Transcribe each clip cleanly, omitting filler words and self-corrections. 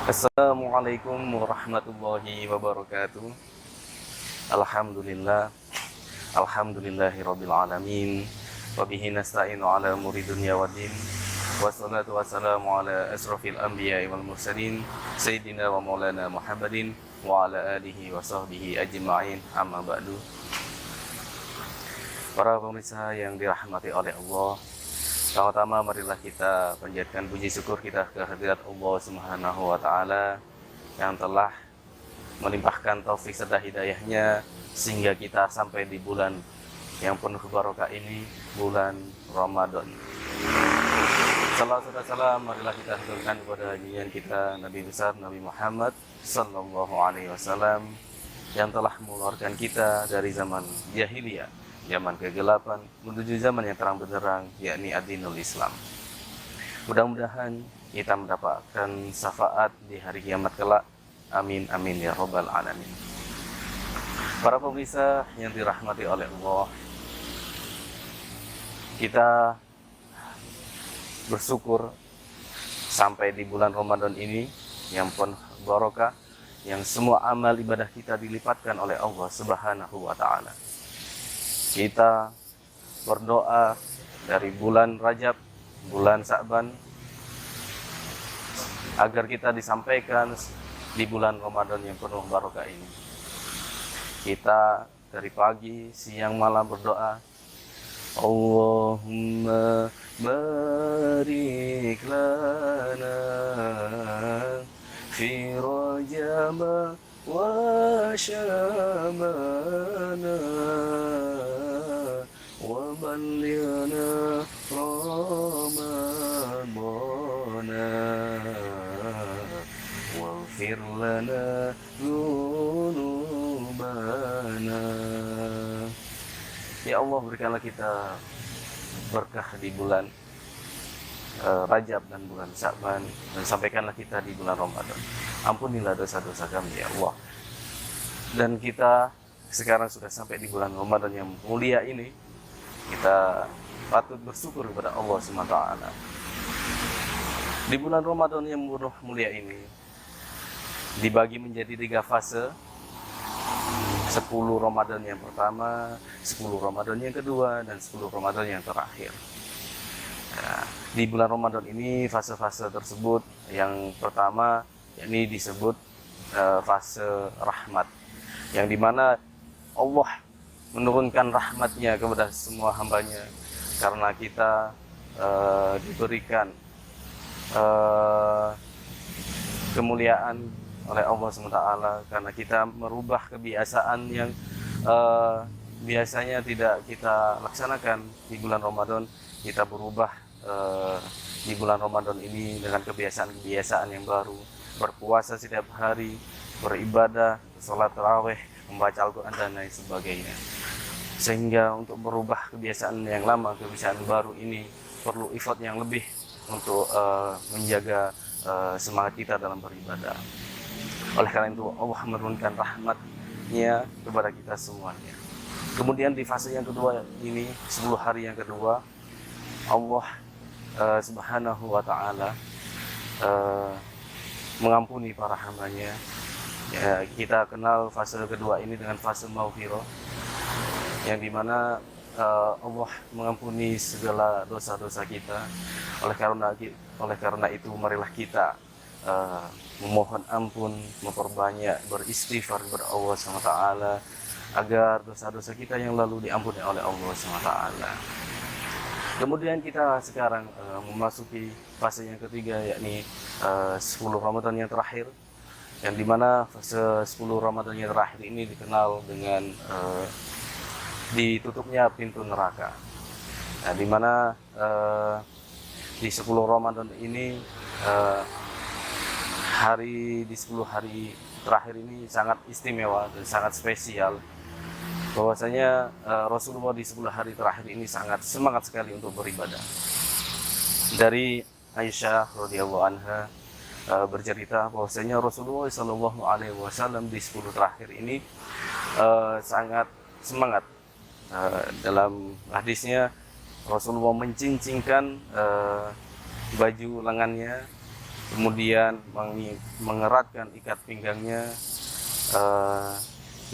Assalamualaikum warahmatullahi wabarakatuh. Alhamdulillah, alhamdulillahirabbil alamin. Wa bihi nasta'inu ala umuri dunya waddin. Wassalatu wassalamu ala asrofil anbiya'i wal mursalin sayyidina wa maulana Muhammadin wa ala alihi wa sahbihi ajma'in. Amma ba'du. Para pemirsa yang dirahmati oleh Allah, pertama-tama marilah kita panjatkan puji syukur kita kehadirat Allah Subhanahu wa taala yang telah melimpahkan taufik serta hidayahnya sehingga kita sampai di bulan yang penuh barokah ini, bulan Ramadan. Salam serta salam marilah kita haturkan kepada junjungan kita Nabi besar Nabi Muhammad sallallahu alaihi wasallam yang telah mengeluarkan kita dari zaman jahiliyah, zaman kegelapan menuju zaman yang terang benderang, yakni ad-dinul Islam. Mudah-mudahan kita mendapatkan syafaat di hari kiamat kelak. Amin amin ya rabbal alamin. Para pemirsa yang dirahmati oleh Allah, kita bersyukur sampai di bulan Ramadan ini yang penuh barokah, yang semua amal ibadah kita dilipatkan oleh Allah Subhanahu wa taala. Kita berdoa dari bulan Rajab, bulan Sa'ban, agar kita disampaikan di bulan Ramadan yang penuh barokah ini. Kita dari pagi, siang, malam berdoa, Allahumma barik lana fi Rajab wa Sya'bana wa ballighna Ramadana waghfir lana dzunubana. Ya Allah, berikanlah kita berkah di bulan Rajab dan bulan Sya'ban, dan sampaikanlah kita di bulan Ramadan. Ampunilah dosa-dosa kami ya Allah. Dan kita sekarang sudah sampai di bulan Ramadan yang mulia ini, kita patut bersyukur kepada Allah SWT. Di bulan Ramadan yang mulia ini dibagi menjadi 3 fase. 10 Ramadan yang pertama, 10 Ramadan yang kedua, dan 10 Ramadan yang terakhir. Nah, di bulan Ramadan ini fase-fase tersebut, yang pertama yakni disebut fase rahmat, yang dimana Allah menurunkan rahmatnya kepada semua hambanya karena kita diberikan kemuliaan oleh Allah SWT, karena kita merubah kebiasaan yang biasanya tidak kita laksanakan di bulan Ramadan. Kita berubah di bulan Ramadan ini dengan kebiasaan-kebiasaan yang baru, berpuasa setiap hari, beribadah, sholat tarawih, membaca Al-Quran dan lain sebagainya. Sehingga untuk merubah kebiasaan yang lama, kebiasaan baru ini perlu effort yang lebih untuk menjaga semangat kita dalam beribadah. Oleh karena itu Allah menurunkan rahmatnya kepada kita semuanya. Kemudian di fase yang kedua ini, 10 hari yang kedua, Allah Subhanahu wa ta'ala mengampuni para hambanya. Ya, kita kenal fase kedua ini dengan fase maghfirah, yang dimana Allah mengampuni segala dosa-dosa kita. Oleh karena itu marilah kita memohon ampun, memperbanyak beristighfar kepada Allah SWT agar dosa-dosa kita yang lalu diampuni oleh Allah SWT. Kemudian kita sekarang memasuki fase yang ketiga, yakni 10 Ramadan yang terakhir, yang dimana fase 10 Ramadan yang terakhir ini dikenal dengan ditutupnya pintu neraka. Nah, dimana di 10 Ramadan ini di 10 hari terakhir ini sangat istimewa dan sangat spesial, bahwasanya Rasulullah di 10 hari terakhir ini sangat semangat sekali untuk beribadah. Dari Aisyah radhiyallahu anha bercerita bahwasanya Rasulullah SAW di 10 terakhir ini sangat semangat. Dalam hadisnya Rasulullah mencincingkan baju lengannya, kemudian mengeratkan ikat pinggangnya.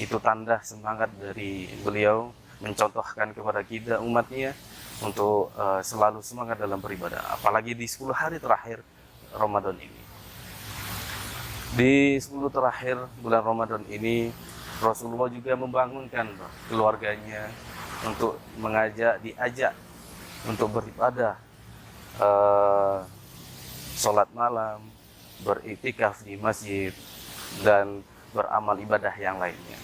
Itu tanda semangat dari beliau mencontohkan kepada kita umatnya untuk selalu semangat dalam beribadah, apalagi di 10 hari terakhir Ramadan ini. Di 10 terakhir bulan Ramadan ini, Rasulullah juga membangunkan keluarganya untuk diajak untuk beribadah, sholat malam, beriktikaf di masjid, dan beramal ibadah yang lainnya.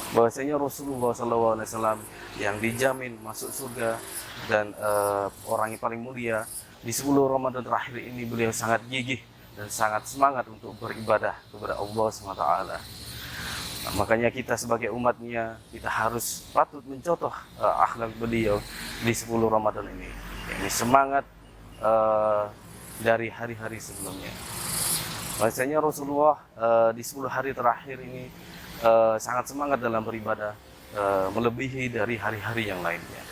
Bahwasanya Rasulullah SAW yang dijamin masuk surga dan orang yang paling mulia di 10 Ramadan terakhir ini, beliau sangat gigih dan sangat semangat untuk beribadah kepada Allah SWT. Nah, makanya kita sebagai umatnya, kita harus patut mencontoh akhlak beliau di 10 Ramadan ini. Ini semangat dari hari-hari sebelumnya. Bahwasanya Rasulullah di 10 hari terakhir ini sangat semangat dalam beribadah, melebihi dari hari-hari yang lainnya.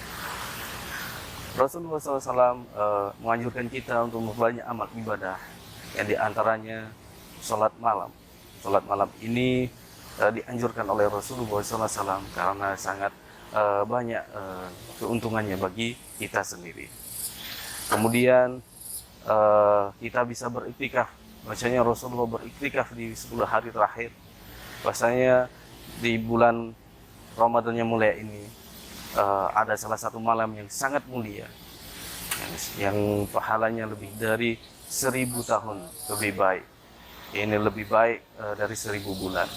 Rasulullah SAW menganjurkan kita untuk memperbanyak amal ibadah, yang diantaranya sholat malam. Sholat malam ini dianjurkan oleh Rasulullah SAW karena sangat banyak keuntungannya bagi kita sendiri. Kemudian kita bisa beriktikaf. Bahwasanya Rasulullah beriktikaf di 10 hari terakhir. Bahwasanya di bulan Ramadan yang mulia ini ada salah satu malam yang sangat mulia, yang pahalanya lebih dari 1000 tahun lebih baik. Ini lebih baik dari 1000 bulan.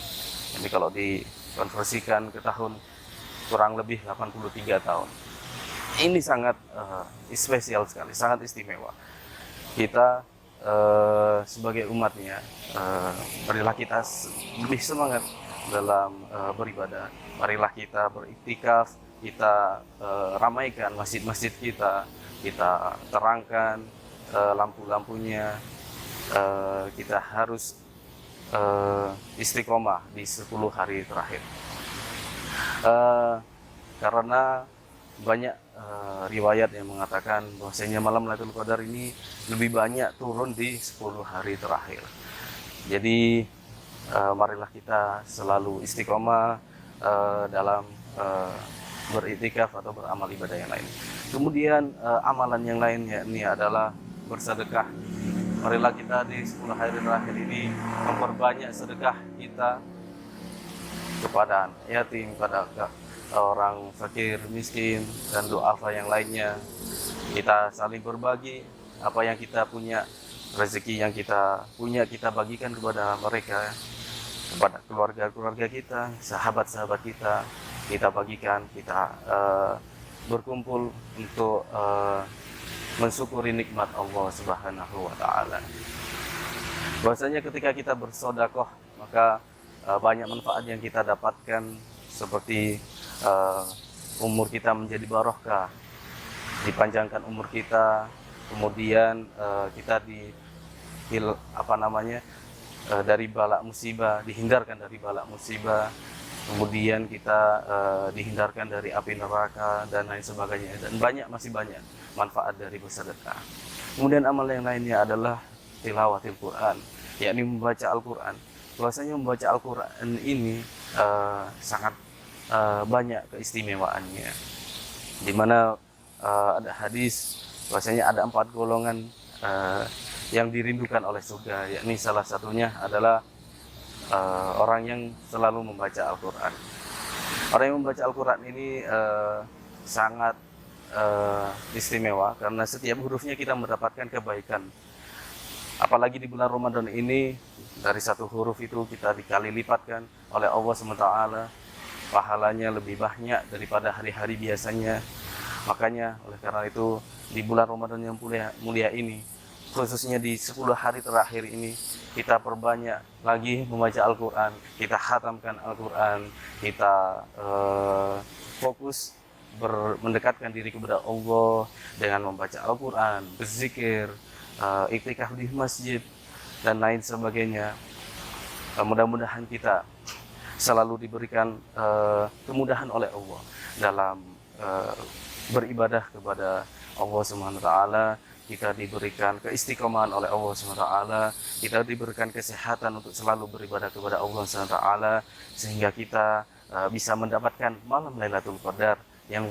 Jadi kalau dikonversikan ke tahun, kurang lebih 83 tahun. Ini sangat spesial sekali, sangat istimewa. Kita sebagai umatnya, marilah kita lebih semangat dalam beribadah. Marilah kita beriktikaf, kita ramaikan masjid-masjid kita terangkan lampu-lampunya. Kita harus istiqomah di 10 hari terakhir, karena banyak riwayat yang mengatakan bahwasanya malam Lailatul Qadar ini lebih banyak turun di 10 hari terakhir. Jadi marilah kita selalu istiqomah dalam beriktikaf atau beramal ibadah yang lain. Kemudian amalan yang lainnya ini adalah bersedekah. Marilah kita di 10 hari terakhir ini memperbanyak sedekah kita kepada yatim, pada orang fakir, miskin, dan du'afa yang lainnya. Kita saling berbagi apa yang kita punya, rezeki yang kita punya, kita bagikan kepada mereka, kepada keluarga-keluarga kita, sahabat-sahabat kita bagikan, kita berkumpul untuk mensyukuri nikmat Allah Subhanahu wa Ta'ala. Bahwasanya ketika kita bersedekah, maka banyak manfaat yang kita dapatkan, seperti umur kita menjadi barokah, dipanjangkan umur kita, kemudian kita dari balak musibah, dihindarkan dari balak musibah, kemudian kita dihindarkan dari api neraka dan lain sebagainya, dan masih banyak manfaat dari bersedekah. Kemudian amal yang lainnya adalah tilawatil Quran, yakni membaca Al-Quran. Bahwasanya membaca Al-Quran ini sangat banyak keistimewaannya, di mana ada hadis bahwasanya ada 4 golongan yang dirindukan oleh surga, yakni salah satunya adalah orang yang selalu membaca Al-Quran. Orang yang membaca Al-Quran ini sangat istimewa, karena setiap hurufnya kita mendapatkan kebaikan. Apalagi di bulan Ramadan ini, dari 1 huruf itu kita dikali lipatkan oleh Allah SWT. Pahalanya lebih banyak daripada hari-hari biasanya. Makanya oleh karena itu, di bulan Ramadan yang mulia ini, khususnya di 10 hari terakhir ini, kita perbanyak lagi membaca Al-Quran, kita khatamkan Al-Quran, kita fokus mendekatkan diri kepada Allah dengan membaca Al-Quran, berzikir, iktikaf di masjid, dan lain sebagainya. Mudah-mudahan kita selalu diberikan kemudahan oleh Allah dalam beribadah kepada Allah Subhanahu wa Ta'ala, kita diberikan keistiqomahan oleh Allah SWT, kita diberikan kesehatan untuk selalu beribadah kepada Allah SWT, sehingga kita bisa mendapatkan malam Lailatul Qadar yang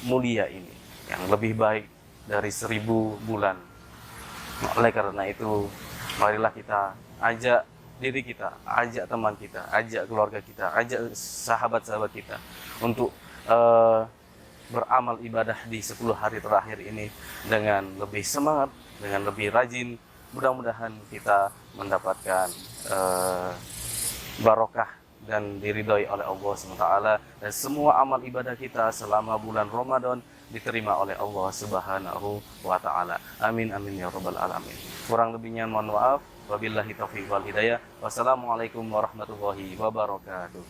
mulia ini, yang lebih baik dari 1000 bulan. Oleh karena itu, marilah kita ajak diri kita, ajak teman kita, ajak keluarga kita, ajak sahabat-sahabat kita untuk beramal ibadah di 10 hari terakhir ini dengan lebih semangat, dengan lebih rajin. Mudah-mudahan kita mendapatkan barokah dan diridhoi oleh Allah SWT, dan semua amal ibadah kita selama bulan Ramadan diterima oleh Allah Subhanahu wa Ta'ala. Amin amin ya rabbal alamin. Kurang lebihnya mohon maaf. Wabillahi taufiq wal hidayah. Wassalamualaikum warahmatullahi wabarakatuh.